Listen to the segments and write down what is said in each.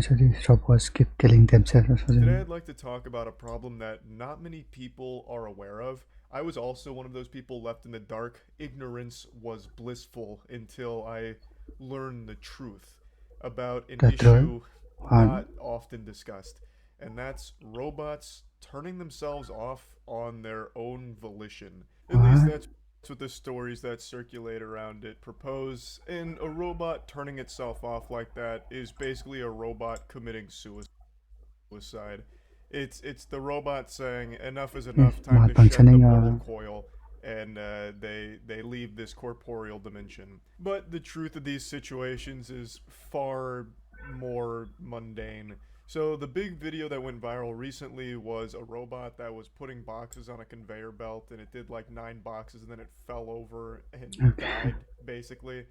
So these robots keep killing themselves or Today, something. I'd like to talk about a problem that not many people are aware of. I was also one of those people left in the dark. Ignorance was blissful until I learned the truth about an The truth? issue What? not often discussed, and that's robots turning themselves off on their own volition. At least What? that's what the stories that circulate around it propose. And a robot turning itself off like that is basically a robot committing suicide. It's the robot saying enough is Is enough, time to shed the malfunctioning mortal or coil, and they leave this corporeal dimension. But the truth of these situations is far more mundane. So the big video that went viral recently was a robot that was putting boxes on a conveyor belt, and it did like 9 boxes, and then it fell over and okay? died basically.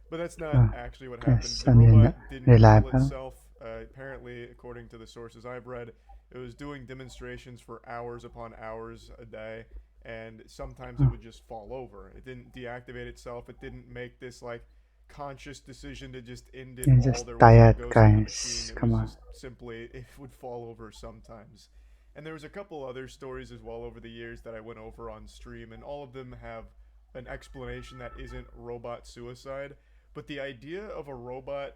But that's not Oh, actually what happened. that's The robot didn't kill unreliable. itself. Apparently, according to the sources I've read, it was doing demonstrations for hours upon hours a day, and sometimes it Oh, would just fall over. It didn't deactivate itself. It didn't make this like conscious decision to just end it you're all. just There wasn't a tired, ghost in the machine. guys. It Come was on. just simply it would fall over sometimes. And there was a couple other stories as well over the years that I went over on stream, and all of them have an explanation that isn't robot suicide. But the idea of a robot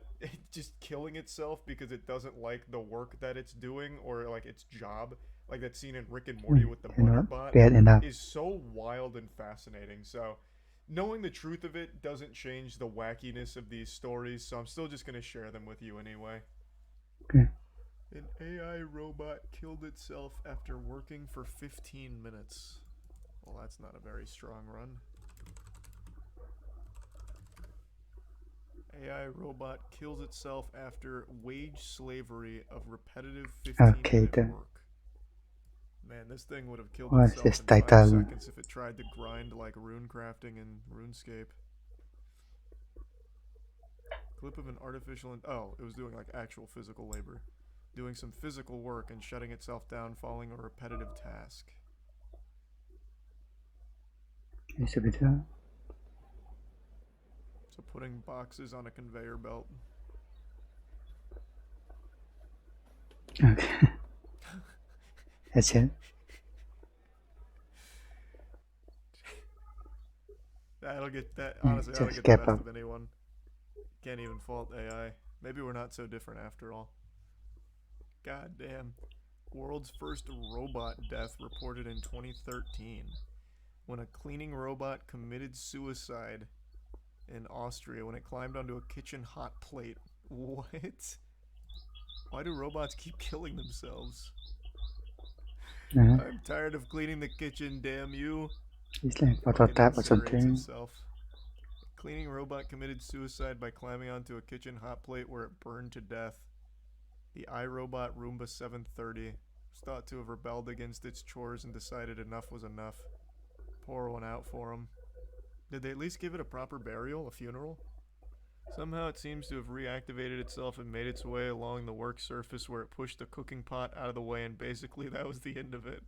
just killing itself because it doesn't like the work that it's doing or like its job, like that scene in Rick and Morty with the You're butter not bot, bad enough. is so wild and fascinating. So, knowing the truth of it doesn't change the wackiness of these stories, so I'm still just going to share them with you anyway. Okay. An AI robot killed itself after working for 15 minutes. Well, that's not a very strong run. AI robot kills itself after wage slavery of repetitive 15 Okay minute then. work. Man, this thing would have killed What's itself this in 5 title? seconds if it tried to grind like rune crafting in RuneScape. Clip of an artificial. Oh, it was doing like actual physical labor. Doing some physical work and shutting itself down following a repetitive task. Is a video? So putting boxes on a conveyor belt. Okay. That's it. That'll get that. Yeah, Honestly, that'll just get the gap best up. of anyone. Can't even fault AI. Maybe we're not so different after all. God damn. World's first robot death reported in 2013 when a cleaning robot committed suicide in Austria when it climbed onto a kitchen hot plate. What? Why do robots keep killing themselves? Uh, I'm tired of cleaning the kitchen, damn you. it's like Fucking prototype or incinerates something. itself. Cleaning robot committed suicide by climbing onto a kitchen hot plate where it burned to death. The iRobot Roomba 730 was thought to have rebelled against its chores and decided enough was enough. Pour one out for him. Did they at least give it a proper burial, a funeral? Somehow it seems to have reactivated itself and made its way along the work surface where it pushed the cooking pot out of the way, and basically that was the end of it.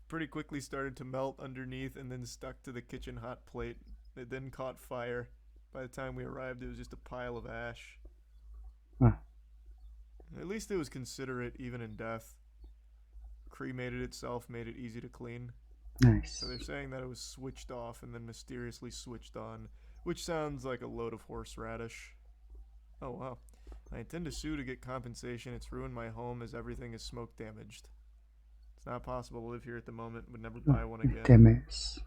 Pretty quickly started to melt underneath and then stuck to the kitchen hot plate. It then caught fire. By the time we arrived, it was just a pile of ash. Oh, At least it was considerate even in death. Cremated itself, made it easy to clean. So nice. they're saying that it was switched off and then mysteriously switched on, which sounds like a load of horseradish. Oh wow. I intend to sue to get compensation. It's ruined my home as everything is smoke damaged. It's not possible to live here at the moment, would never Oh, buy one again. damage.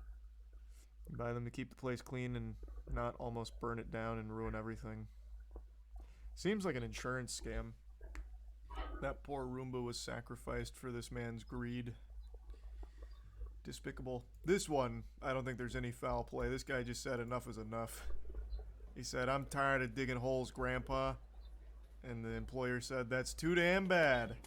Buy them to keep the place clean and not almost burn it down and ruin everything. Seems like an insurance scam. That poor Roomba was sacrificed for this man's greed. Despicable. This one, I don't think there's any foul play. This guy just said enough is enough. He said, I'm tired of digging holes, Grandpa. And the employer said, that's too damn bad.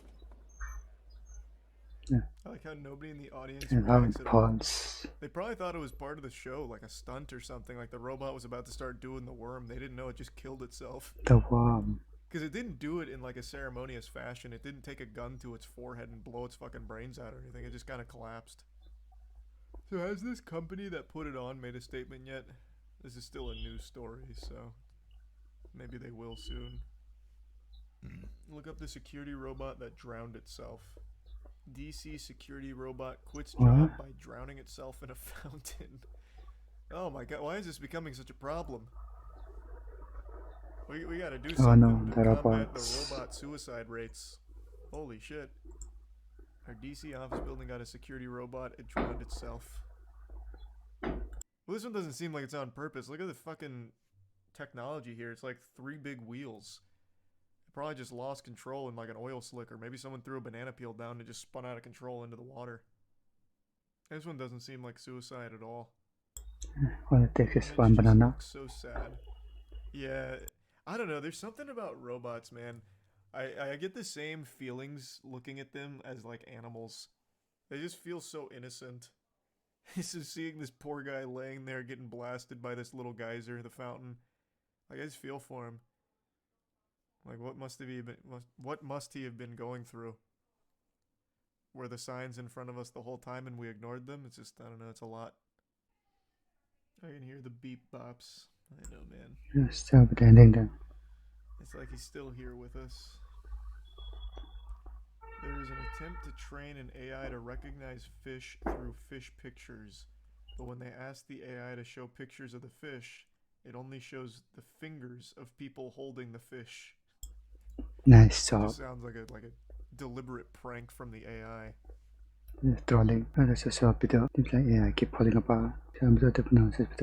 Yeah. I like how nobody in the audience And how reacts it at all. pawns. They probably thought it was part of the show, like a stunt or something. Like the robot was about to start doing the worm. They didn't know it just killed itself. The worm. Because it didn't do it in like a ceremonious fashion. It didn't take a gun to its forehead and blow its fucking brains out or anything. It just kind of collapsed. So has this company that put it on made a statement yet? This is still a news story, so maybe they will soon. Look up the security robot that drowned itself. DC security robot quits What? job by drowning itself in a fountain. Oh my god, why is this becoming such a problem? We gotta do Oh something no, to the combat robots. the robot suicide rates. Holy shit. Our DC office building got a security robot, it drowned itself. Well, this one doesn't seem like it's on purpose. Look at the fucking technology here. It's like 3 big wheels. It probably just lost control in like an oil slick, or maybe someone threw a banana peel down and just spun out of control into the water. This one doesn't seem like suicide at all. All it takes is It one just banana. looks so sad. Yeah, I don't know. There's something about robots, man. I get the same feelings looking at them as like animals. They just feel so innocent. This is seeing this poor guy laying there getting blasted by this little geyser, the fountain. Like, I just feel for him. Like, what must he have been going through? Were the signs in front of us the whole time and we ignored them? It's just, I don't know, it's a lot. I can hear the beep bops. I know, man. You're still pretending then. It's like he's still here with us. There is an attempt to train an AI to recognize fish through fish pictures. But when they ask the AI to show pictures of the fish, it only shows the fingers of people holding the fish. Nice It job. just sounds like a deliberate prank from the AI. Trolling. That's a short video. Seems like AI keep calling about. So I'm going to pronounce this video.